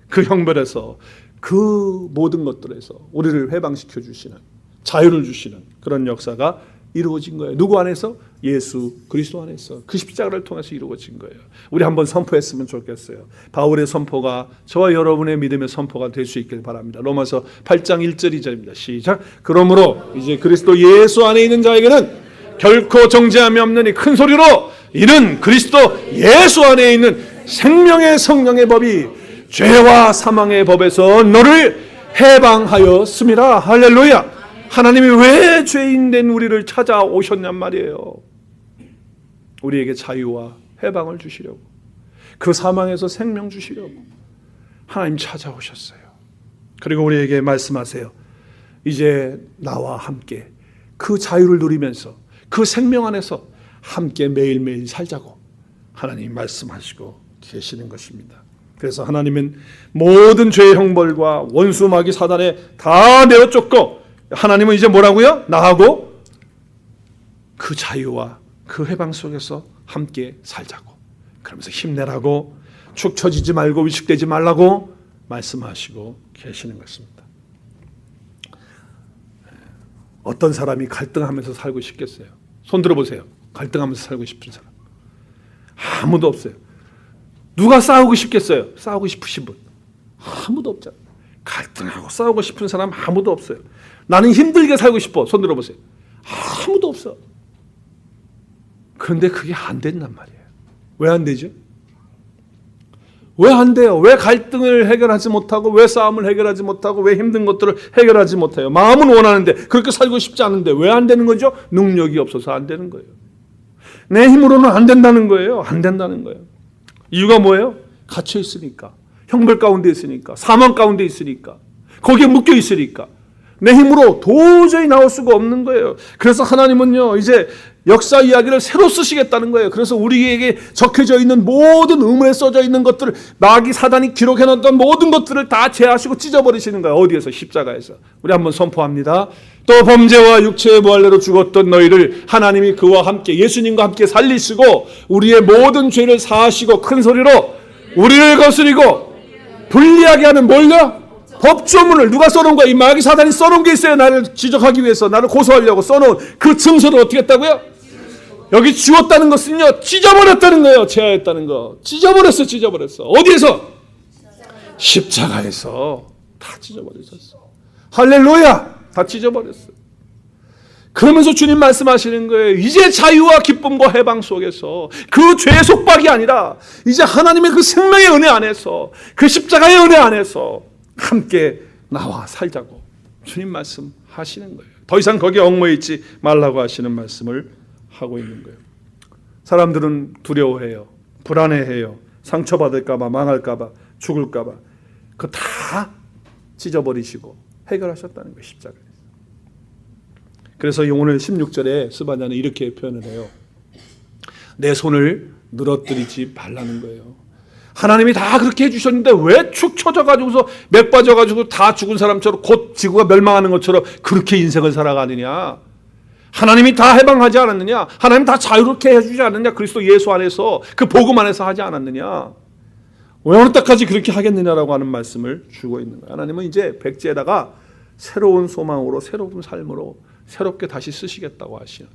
그 형벌에서, 그 모든 것들에서 우리를 해방시켜 주시는, 자유를 주시는 그런 역사가 이루어진 거예요. 누구 안에서? 예수 그리스도 안에서. 그 십자가를 통해서 이루어진 거예요. 우리 한번 선포했으면 좋겠어요. 바울의 선포가 저와 여러분의 믿음의 선포가 될 수 있길 바랍니다. 로마서 8장 1절 2절입니다. 시작. 그러므로 이제 그리스도 예수 안에 있는 자에게는 결코 정죄함이 없느니 큰 소리로 이는 그리스도 예수 안에 있는 생명의 성령의 법이 죄와 사망의 법에서 너를 해방하였습니다. 할렐루야. 하나님이 왜 죄인된 우리를 찾아오셨냔 말이에요. 우리에게 자유와 해방을 주시려고, 그 사망에서 생명 주시려고 하나님 찾아오셨어요. 그리고 우리에게 말씀하세요. 이제 나와 함께 그 자유를 누리면서 그 생명 안에서 함께 매일매일 살자고 하나님이 말씀하시고 계시는 것입니다. 그래서 하나님은 모든 죄의 형벌과 원수 마귀 사단에 다 내어 쫓고, 하나님은 이제 뭐라고요? 나하고 그 자유와 그 해방 속에서 함께 살자고, 그러면서 힘내라고, 축 처지지 말고 위축되지 말라고 말씀하시고 계시는 것입니다. 어떤 사람이 갈등하면서 살고 싶겠어요? 손 들어보세요. 갈등하면서 살고 싶은 사람 아무도 없어요. 누가 싸우고 싶겠어요? 싸우고 싶으신 분 아무도 없잖아요. 갈등하고 싸우고 싶은 사람 아무도 없어요. 나는 힘들게 살고 싶어. 손 들어보세요. 아무도 없어. 그런데 그게 안 된단 말이에요. 왜 안 되죠? 왜 안 돼요? 왜 갈등을 해결하지 못하고, 왜 싸움을 해결하지 못하고, 왜 힘든 것들을 해결하지 못해요? 마음은 원하는데, 그렇게 살고 싶지 않은데 왜 안 되는 거죠? 능력이 없어서 안 되는 거예요. 내 힘으로는 안 된다는 거예요. 안 된다는 거예요. 이유가 뭐예요? 갇혀 있으니까. 형벌 가운데 있으니까. 사망 가운데 있으니까. 거기에 묶여 있으니까. 내 힘으로 도저히 나올 수가 없는 거예요. 그래서 하나님은요, 이제 역사 이야기를 새로 쓰시겠다는 거예요. 그래서 우리에게 적혀져 있는 모든 의문에 써져 있는 것들을, 마귀 사단이 기록해놨던 모든 것들을 다 제하시고 찢어버리시는 거예요. 어디에서? 십자가에서. 우리 한번 선포합니다. 또 범죄와 육체의 부활대로 죽었던 너희를 하나님이 그와 함께, 예수님과 함께 살리시고 우리의 모든 죄를 사하시고, 큰 소리로 우리를 거스리고 불리하게 하는 뭘요? 법조문을 누가 써놓은 거야? 이 마귀 사단이 써놓은 게 있어요. 나를 지적하기 위해서, 나를 고소하려고 써놓은 그 증서를 어떻게 했다고요? 여기 지웠다는 것은요, 찢어버렸다는 거예요. 제하였다는 거. 찢어버렸어. 어디에서? 십자가에서 다 찢어버렸었어. 할렐루야! 다 찢어버렸어. 그러면서 주님 말씀하시는 거예요. 이제 자유와 기쁨과 해방 속에서, 그 죄의 속박이 아니라 이제 하나님의 그 생명의 은혜 안에서, 그 십자가의 은혜 안에서 함께 나와 살자고 주님 말씀하시는 거예요. 더 이상 거기에 얽매여 있지 말라고 하시는 말씀을 하고 있는 거예요. 사람들은 두려워해요. 불안해해요. 상처받을까 봐, 망할까 봐, 죽을까 봐. 그거 다 찢어버리시고 해결하셨다는 거예요. 십자가에서. 그래서 오늘 16절에 스바냐는 이렇게 표현을 해요. 내 손을 늘어뜨리지 말라는 거예요. 하나님이 다 그렇게 해주셨는데 왜 축 처져가지고서 맥 빠져가지고 다 죽은 사람처럼, 곧 지구가 멸망하는 것처럼 그렇게 인생을 살아가느냐? 하나님이 다 해방하지 않았느냐? 하나님 다 자유롭게 해주지 않느냐? 그리스도 예수 안에서, 그 복음 안에서 하지 않았느냐? 왜 어느 때까지 그렇게 하겠느냐라고 하는 말씀을 주고 있는 거예요. 하나님은 이제 백제에다가 새로운 소망으로, 새로운 삶으로 새롭게 다시 쓰시겠다고 하시는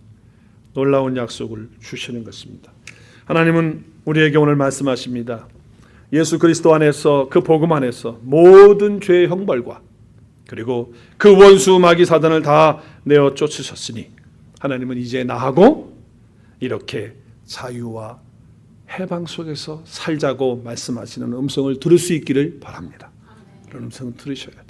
놀라운 약속을 주시는 것입니다. 하나님은 우리에게 오늘 말씀하십니다. 예수 그리스도 안에서, 그 복음 안에서 모든 죄의 형벌과 그리고 그 원수 마귀 사단을 다 내어 쫓으셨으니 하나님은 이제 나하고 이렇게 자유와 해방 속에서 살자고 말씀하시는 음성을 들을 수 있기를 바랍니다. 그런 음성을 들으셔야 돼요.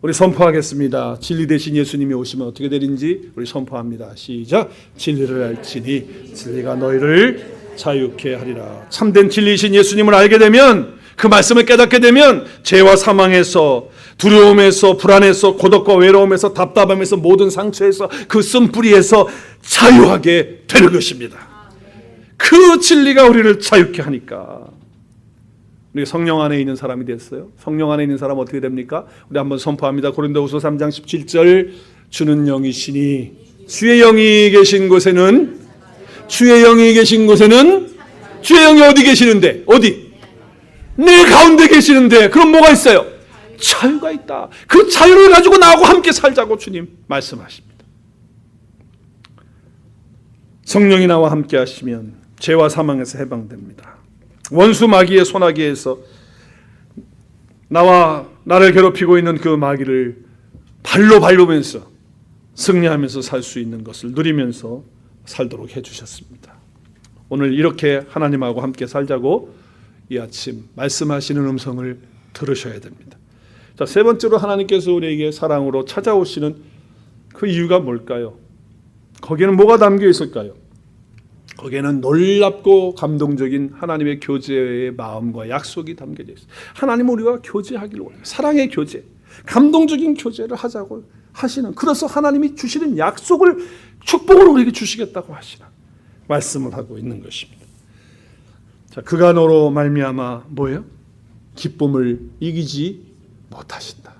우리 선포하겠습니다. 진리 되신 예수님이 오시면 어떻게 되는지 우리 선포합니다. 시작. 진리를 알지니 진리가 너희를 자유케 하리라. 참된 진리이신 예수님을 알게 되면, 그 말씀을 깨닫게 되면 죄와 사망에서, 두려움에서, 불안에서, 고독과 외로움에서, 답답함에서, 모든 상처에서, 그 쓴뿌리에서 자유하게 되는 것입니다. 그 진리가 우리를 자유케 하니까 우리 성령 안에 있는 사람이 됐어요. 성령 안에 있는 사람 어떻게 됩니까? 우리 한번 선포합니다. 고린도후서 3장 17절. 주는 영이시니 주의 영이 계신 곳에는, 주의 영이 계신 곳에는, 주의 영이 어디 계시는데? 어디? 내 가운데 계시는데. 그럼 뭐가 있어요? 자유가 있다. 그 자유를 가지고 나하고 함께 살자고 주님 말씀하십니다. 성령이 나와 함께 하시면 죄와 사망에서 해방됩니다. 원수 마귀의 소나기에서 나를 괴롭히고 있는 그 마귀를 발로 밟으면서 승리하면서 살 수 있는 것을 누리면서 살도록 해주셨습니다. 오늘 이렇게 하나님하고 함께 살자고 이 아침 말씀하시는 음성을 들으셔야 됩니다. 자, 세 번째로 하나님께서 우리에게 사랑으로 찾아오시는 그 이유가 뭘까요? 거기에는 뭐가 담겨 있을까요? 거기에는 놀랍고 감동적인 하나님의 교제의 마음과 약속이 담겨져 있어요. 하나님은 우리와 교제하기를 원해요. 사랑의 교제, 감동적인 교제를 하자고 하시는, 그래서 하나님이 주시는 약속을, 축복을 우리에게 주시겠다고 하시는 말씀을 하고 있는 것입니다. 자, 그가 너로 말미암아 뭐예요? 기쁨을 이기지 못하신다.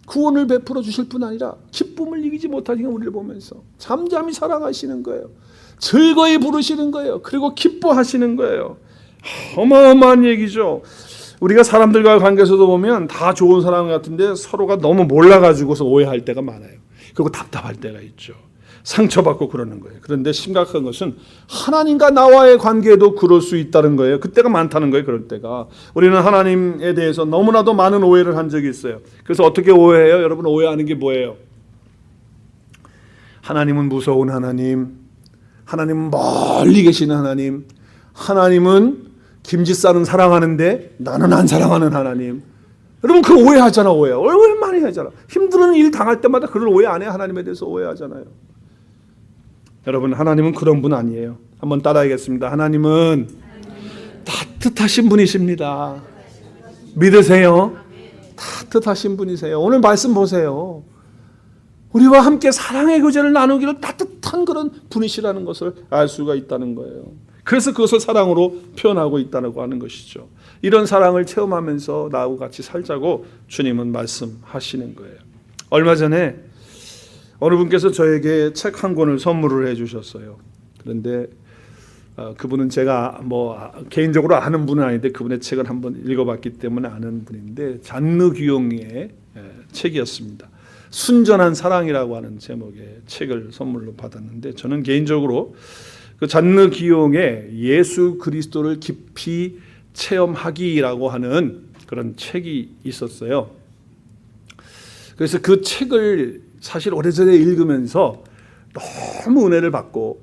구원을 베풀어 주실 뿐 아니라 기쁨을 이기지 못하시는 우리를 보면서 잠잠히 사랑하시는 거예요. 즐거이 부르시는 거예요. 그리고 기뻐하시는 거예요. 어마어마한 얘기죠. 우리가 사람들과의 관계에서도 보면 다 좋은 사람 같은데 서로가 너무 몰라가지고서 오해할 때가 많아요. 그리고 답답할 때가 있죠. 상처받고 그러는 거예요. 그런데 심각한 것은 하나님과 나와의 관계에도 그럴 수 있다는 거예요. 그때가 많다는 거예요. 그럴 때가. 우리는 하나님에 대해서 너무나도 많은 오해를 한 적이 있어요. 그래서 어떻게 오해해요? 여러분, 오해하는 게 뭐예요? 하나님은 무서운 하나님, 하나님은 멀리 계시는 하나님, 하나님은 김지사는 사랑하는데 나는 안 사랑하는 하나님. 여러분, 그 오해하잖아. 오해 많이 하잖아. 힘든 일 당할 때마다 그걸 오해 안 해. 하나님에 대해서 오해하잖아요. 여러분, 하나님은 그런 분 아니에요. 한번 따라하겠습니다. 하나님은 따뜻하신 분이십니다. 믿으세요? 따뜻하신 분이세요. 오늘 말씀 보세요. 우리와 함께 사랑의 교제를 나누기를 따뜻한 그런 분이시라는 것을 알 수가 있다는 거예요. 그래서 그것을 사랑으로 표현하고 있다고 하는 것이죠. 이런 사랑을 체험하면서 나하고 같이 살자고 주님은 말씀하시는 거예요. 얼마 전에 어느 분께서 저에게 책 한 권을 선물을 해주셨어요. 그런데 그분은 제가 개인적으로 아는 분은 아닌데 그분의 책을 한번 읽어봤기 때문에 아는 분인데 잔느 귀용의 책이었습니다. 순전한 사랑이라고 하는 제목의 책을 선물로 받았는데 저는 개인적으로 그 잔느 귀용의 예수 그리스도를 깊이 체험하기라고 하는 그런 책이 있었어요. 그래서 그 책을 사실 오래전에 읽으면서 너무 은혜를 받고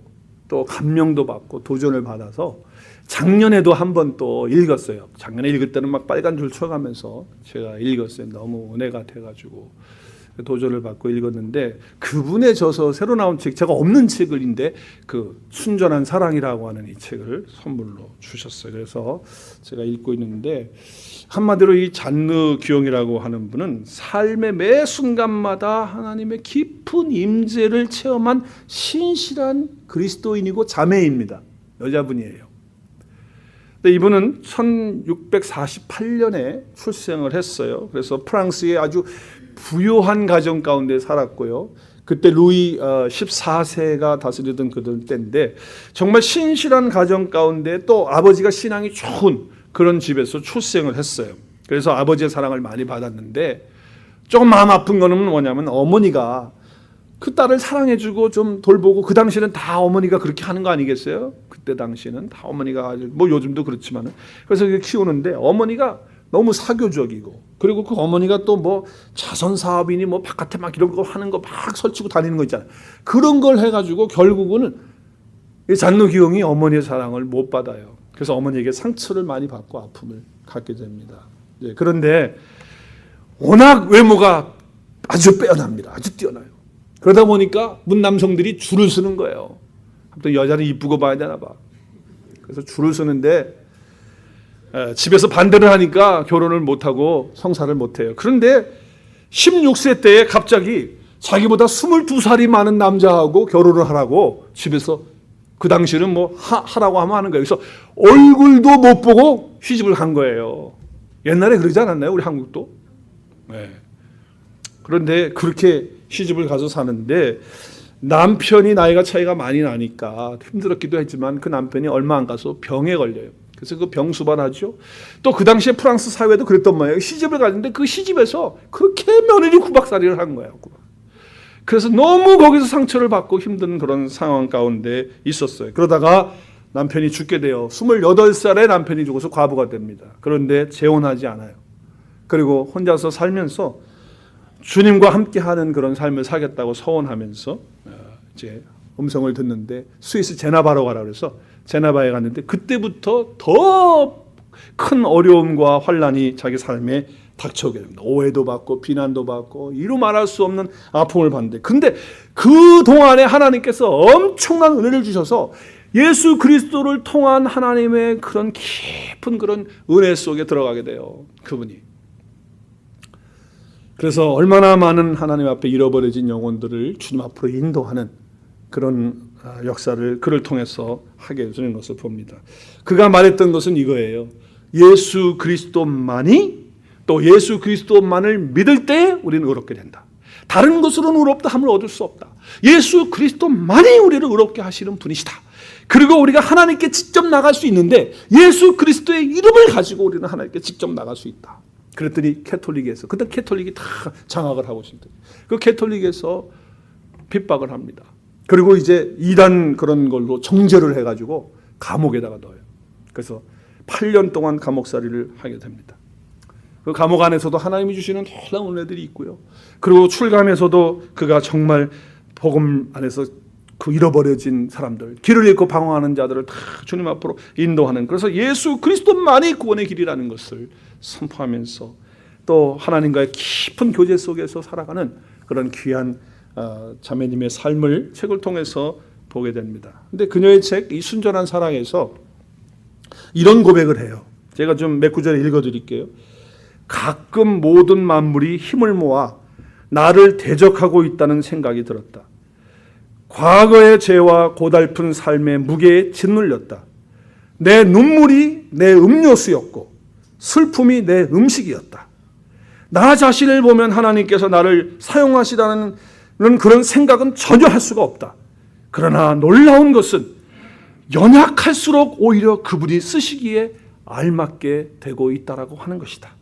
또 감명도 받고 도전을 받아서 작년에도 한 번 또 읽었어요. 작년에 읽을 때는 막 빨간 줄 쳐가면서 제가 읽었어요. 너무 은혜가 돼가지고 도전을 받고 읽었는데 그분의 저서 새로 나온 책, 제가 없는 책을인데 그 순전한 사랑이라고 하는 이 책을 선물로 주셨어요. 그래서 제가 읽고 있는데 한마디로 이 잔느 귀용이라고 하는 분은 삶의 매 순간마다 하나님의 깊은 임재를 체험한 신실한 그리스도인이고 자매입니다. 여자분이에요. 근데 이분은 1648년에 출생을 했어요. 그래서 프랑스의 아주 부요한 가정 가운데 살았고요. 그때 루이 14세가 다스리던 그들 때인데 정말 신실한 가정 가운데 또 아버지가 신앙이 좋은 그런 집에서 출생을 했어요. 그래서 아버지의 사랑을 많이 받았는데 조금 마음 아픈 거는 뭐냐면 어머니가 그 딸을 사랑해주고 좀 돌보고 그 당시는 다 어머니가 그렇게 하는 거 아니겠어요? 그때 당시는 다 어머니가 요즘도 그렇지만은 그래서 키우는데 어머니가 너무 사교적이고 그리고 그 어머니가 또 자선 사업이니 바깥에 막 이런 거 하는 거 막 설치고 다니는 거 있잖아요. 그런 걸 해가지고 결국은 이 잔느 귀용이 어머니의 사랑을 못 받아요. 그래서 어머니에게 상처를 많이 받고 아픔을 갖게 됩니다. 그런데 워낙 외모가 아주 빼어납니다. 아주 뛰어나요. 그러다 보니까 문남성들이 줄을 서는 거예요. 또 여자는 이쁘고 봐야 되나 봐. 그래서 줄을 서는데 집에서 반대를 하니까 결혼을 못하고 성사를 못해요. 그런데 16세 때에 갑자기 자기보다 22살이 많은 남자하고 결혼을 하라고 집에서 그 당시는 하라고 하면 하는 거예요. 그래서 얼굴도 못 보고 시집을 간 거예요. 옛날에 그러지 않았나요? 우리 한국도? 네. 그런데 그렇게 시집을 가서 사는데 남편이 나이가 차이가 많이 나니까 힘들었기도 했지만 그 남편이 얼마 안 가서 병에 걸려요. 그래서 그 병수반하죠. 또 그 당시에 프랑스 사회도 그랬던 모양이에요. 시집을 갔는데 그 시집에서 그렇게 며느리 구박살이를 한 거예요. 그래서 너무 거기서 상처를 받고 힘든 그런 상황 가운데 있었어요. 그러다가 남편이 죽게 돼요. 28살에 남편이 죽어서 과부가 됩니다. 그런데 재혼하지 않아요. 그리고 혼자서 살면서 주님과 함께하는 그런 삶을 살겠다고 서원하면서 이제 음성을 듣는데 스위스 제나바로 가라 그래서 제나바에 갔는데 그때부터 더 큰 어려움과 환란이 자기 삶에 닥쳐오게 됩니다. 오해도 받고 비난도 받고 이루 말할 수 없는 아픔을 받는데 근데 그 동안에 하나님께서 엄청난 은혜를 주셔서 예수 그리스도를 통한 하나님의 그런 깊은 그런 은혜 속에 들어가게 돼요. 그분이. 그래서 얼마나 많은 하나님 앞에 잃어버려진 영혼들을 주님 앞으로 인도하는 그런 역사를 그를 통해서 하게 해주는 것을 봅니다. 그가 말했던 것은 이거예요. 예수 그리스도만이 또 예수 그리스도만을 믿을 때 우리는 의롭게 된다. 다른 것으로는 의롭다 함을 얻을 수 없다. 예수 그리스도만이 우리를 의롭게 하시는 분이시다. 그리고 우리가 하나님께 직접 나갈 수 있는데 예수 그리스도의 이름을 가지고 우리는 하나님께 직접 나갈 수 있다. 그랬더니 캐톨릭에서 그때 캐톨릭이 다 장악을 하고 있습니다. 그 캐톨릭에서 핍박을 합니다. 그리고 이제 이단 그런 걸로 정죄를 해가지고 감옥에다가 넣어요. 그래서 8년 동안 감옥살이를 하게 됩니다. 그 감옥 안에서도 하나님이 주시는 놀라운 은혜들이 있고요. 그리고 출감에서도 그가 정말 복음 안에서 그 잃어버려진 사람들, 길을 잃고 방황하는 자들을 다 주님 앞으로 인도하는, 그래서 예수 그리스도만이 구원의 길이라는 것을 선포하면서 또 하나님과의 깊은 교제 속에서 살아가는 그런 귀한 자매님의 삶을 책을 통해서 보게 됩니다. 근데 그녀의 책 이 순전한 사랑에서 이런 고백을 해요. 제가 좀 몇 구절 읽어드릴게요. 가끔 모든 만물이 힘을 모아 나를 대적하고 있다는 생각이 들었다. 과거의 죄와 고달픈 삶의 무게에 짓눌렸다. 내 눈물이 내 음료수였고 슬픔이 내 음식이었다. 나 자신을 보면 하나님께서 나를 사용하시라는 그런 생각은 전혀 할 수가 없다. 그러나 놀라운 것은 연약할수록 오히려 그분이 쓰시기에 알맞게 되고 있다라고 하는 것이다.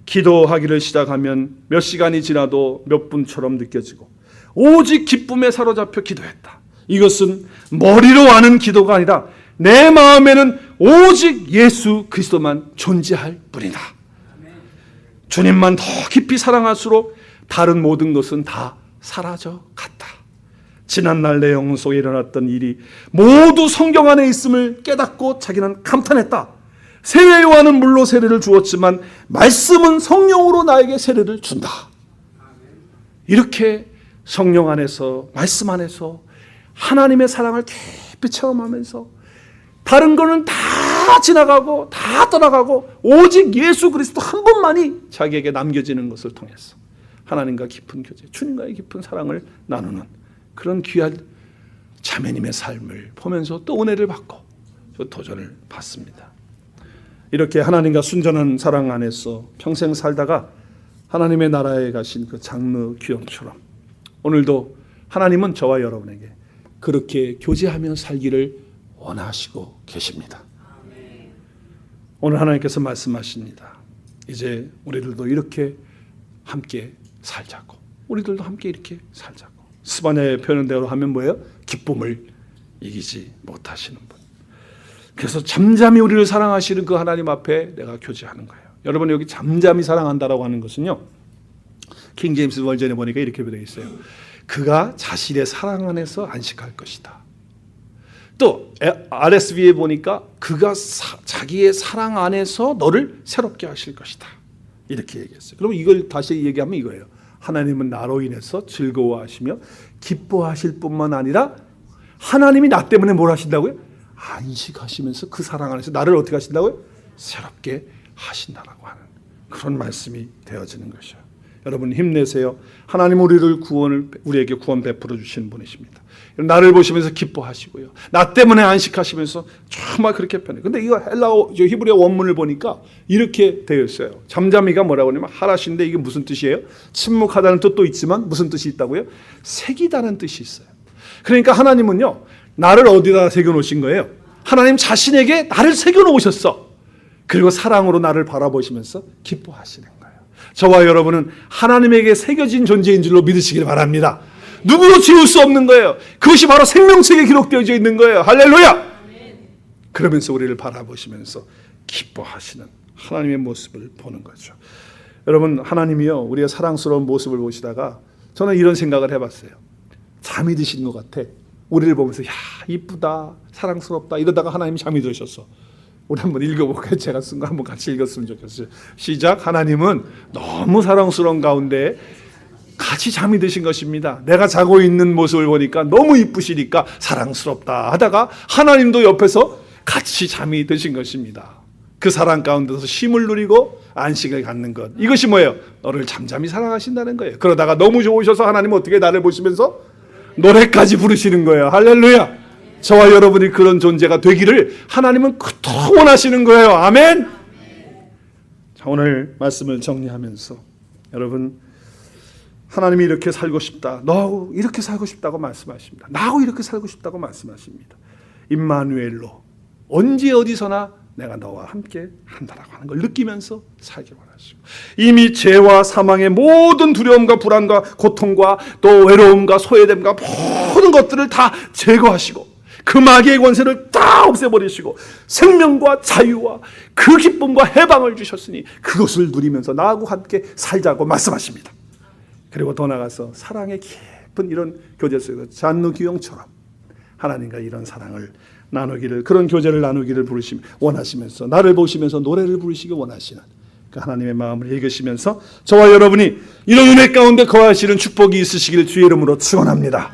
기도하기를 시작하면 몇 시간이 지나도 몇 분처럼 느껴지고 오직 기쁨에 사로잡혀 기도했다. 이것은 머리로 하는 기도가 아니라 내 마음에는 오직 예수 그리스도만 존재할 뿐이다. 주님만 더 깊이 사랑할수록 다른 모든 것은 다 사라져 갔다. 지난날 내 영혼 속에 일어났던 일이 모두 성경 안에 있음을 깨닫고 자기는 감탄했다. 세례 요한은 물로 세례를 주었지만 말씀은 성령으로 나에게 세례를 준다. 이렇게 성령 안에서, 말씀 안에서 하나님의 사랑을 깊이 체험하면서 다른 거는 다 지나가고 다 떠나가고 오직 예수 그리스도 한 분만이 자기에게 남겨지는 것을 통해서 하나님과 깊은 교제, 주님과의 깊은 사랑을 나누는 그런 귀한 자매님의 삶을 보면서 또 은혜를 받고 저 도전을 받습니다. 이렇게 하나님과 순전한 사랑 안에서 평생 살다가 하나님의 나라에 가신 그 장르 귀영처럼 오늘도 하나님은 저와 여러분에게 그렇게 교제하며 살기를 원하시고 계십니다. 오늘 하나님께서 말씀하십니다. 이제 우리들도 이렇게 함께 살자고, 우리들도 함께 이렇게 살자고. 스바냐의 표현대로 하면 뭐예요? 기쁨을 이기지 못하시는 분. 그래서 잠잠히 우리를 사랑하시는 그 하나님 앞에 내가 교제하는 거예요. 여러분, 여기 잠잠히 사랑한다라고 하는 것은요, 킹 제임스 버전에 보니까 이렇게 되어 있어요. 그가 자신의 사랑 안에서 안식할 것이다. 또 RSV에 보니까 그가 자기의 사랑 안에서 너를 새롭게 하실 것이다. 이렇게 얘기했어요. 그럼 이걸 다시 얘기하면 이거예요. 하나님은 나로 인해서 즐거워하시며 기뻐하실 뿐만 아니라 하나님이 나 때문에 뭘 하신다고요? 안식하시면서 그 사랑 안에서 나를 어떻게 하신다고요? 새롭게 하신다라고 하는 그런 말씀이 되어지는 것이요. 여러분 힘내세요. 하나님 우리에게 구원 베풀어 주시는 분이십니다. 나를 보시면서 기뻐하시고요. 나 때문에 안식하시면서 정말 그렇게 편해요. 근데 이거 히브리어 원문을 보니까 이렇게 되어 있어요. 잠잠이가 뭐라고 하냐면 하라신데 이게 무슨 뜻이에요? 침묵하다는 뜻도 있지만 무슨 뜻이 있다고요? 새기다는 뜻이 있어요. 그러니까 하나님은요, 나를 어디다 새겨놓으신 거예요? 하나님 자신에게 나를 새겨놓으셨어. 그리고 사랑으로 나를 바라보시면서 기뻐하시는 거예요. 저와 여러분은 하나님에게 새겨진 존재인 줄로 믿으시길 바랍니다. 누구도 지울 수 없는 거예요. 그것이 바로 생명책에 기록되어져 있는 거예요. 할렐루야! 그러면서 우리를 바라보시면서 기뻐하시는 하나님의 모습을 보는 거죠. 여러분, 하나님이요, 우리의 사랑스러운 모습을 보시다가 저는 이런 생각을 해봤어요. 잠이 드신 것 같아. 우리를 보면서 야, 이쁘다, 사랑스럽다 이러다가 하나님이 잠이 드셨어. 우리 한번 읽어볼까요? 제가 쓴 거 한번 같이 읽었으면 좋겠어요. 시작. 하나님은 너무 사랑스러운 가운데 같이 잠이 드신 것입니다. 내가 자고 있는 모습을 보니까 너무 이쁘시니까 사랑스럽다 하다가 하나님도 옆에서 같이 잠이 드신 것입니다. 그 사랑 가운데서 쉼을 누리고 안식을 갖는 것. 이것이 뭐예요? 너를 잠잠히 사랑하신다는 거예요. 그러다가 너무 좋으셔서 하나님은 어떻게 나를 보시면서 노래까지 부르시는 거예요. 할렐루야. 저와 여러분이 그런 존재가 되기를 하나님은 그토록 원하시는 거예요. 아멘. 자, 오늘 말씀을 정리하면서 여러분, 하나님이 이렇게 살고 싶다, 너하고 이렇게 살고 싶다고 말씀하십니다. 나하고 이렇게 살고 싶다고 말씀하십니다. 임마누엘로 언제 어디서나 내가 너와 함께 한다라고 하는 걸 느끼면서 살기 원하시고, 이미 죄와 사망의 모든 두려움과 불안과 고통과 또 외로움과 소외됨과 모든 것들을 다 제거하시고 그 마귀의 권세를 다 없애버리시고 생명과 자유와 그 기쁨과 해방을 주셨으니 그것을 누리면서 나하고 함께 살자고 말씀하십니다. 그리고 더 나아가서 사랑의 깊은 이런 교제 속에서 잔누 기용처럼 하나님과 이런 사랑을 나누기를, 그런 교제를 나누기를 원하시면서 나를 보시면서 노래를 부르시기 원하시는 그 하나님의 마음을 읽으시면서 저와 여러분이 이런 은혜 가운데 거하시는 축복이 있으시기를 주의 이름으로 축원합니다.